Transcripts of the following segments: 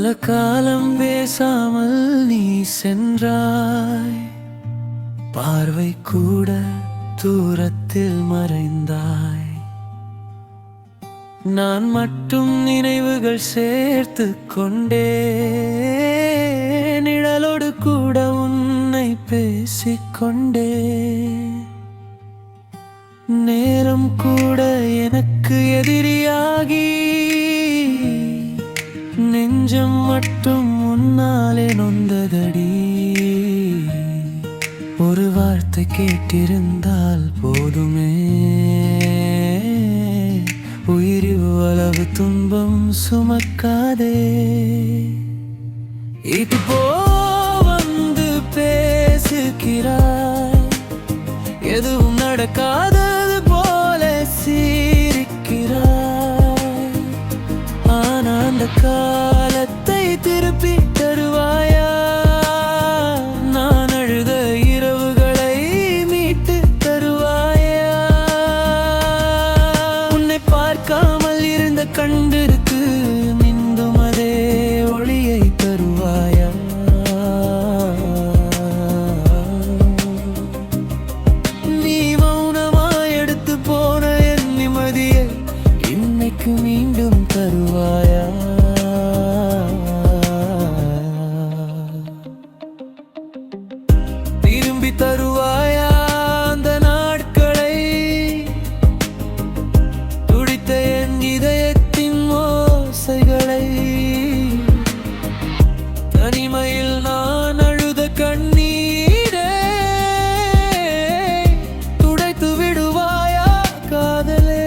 பல காலம் பேசாமல் நீ சென்றாய், பார்வை கூட தூரத்தில் மறைந்தாய். நான் மட்டும் நினைவுகள் சேர்த்து கொண்டே, நிழலோடு கூட உன்னை பேசிக்கொண்டே. நேரம் கூட எனக்கு எதிரியாகி, நெஞ்சம் மட்டும் உன்னாலே நொந்ததடி. ஒரு வார்த்தை கேட்டிருந்தால் போதுமே, உயிரிவ்வளவு துன்பம் சுமக்காதே. இப்போ வந்து பேசுகிறாய், எதுவும் நடக்காதது போல சிரிக்கிறாய். ஆனா அந்த காலத்தை திருப்பி தருவாயா? நான் அழுத இரவுகளை மீட்டு தருவாயா? உன்னை பார்க்காமல் இருந்த கண்டிருக்கு மீண்டும் அதே ஒளியை தருவாயா? மீண்டும் தருவாயா? திரும்பி தருவாயா அந்த நாட்களை, துடித்த என் இதயத்தின் ஓசைகளை? தனிமையில் நான் அழுத கண்ணீரே, துடைத்து விடுவாயா காதலே?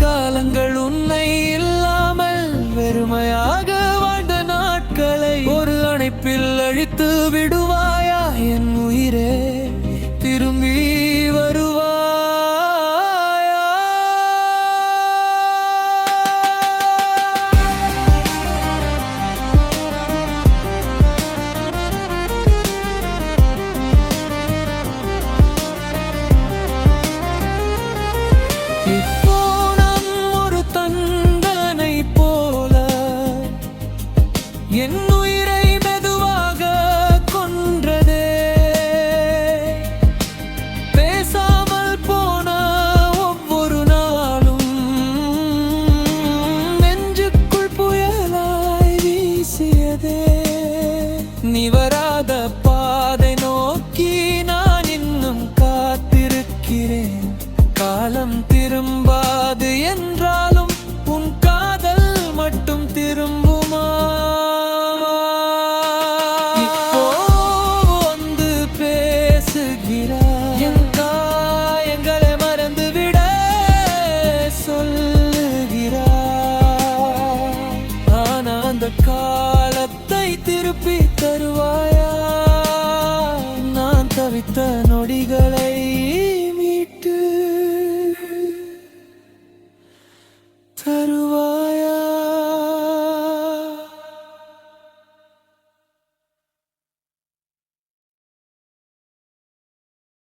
காலங்கள் உன்னை இல்லாமல் வெறுமையாக வாழ்ந்த நாட்களை ஒரு அணைப்பில் அழித்து விடுவாயா? என் உயிரே திரும்பி வருவாயா? என் உயிரை மெதுவாக கொன்றதே, பேசாமல் போன ஒவ்வொரு நாளும் நெஞ்சுக்குள் புயலாய் வீசியதே. நீ வராத பாதை நோக்கி நான் இன்னும் காத்திருக்கிறேன். காலம் திரும்பாது என்றாலும் உன் காதல் மட்டும் திரும்புமா? என் காயங்களை மறந்துவிட சொல்லுகிறாய். ஆனா அந்த காலத்தை திருப்பி தருவாயா? நான் தவித்த நொடிகளை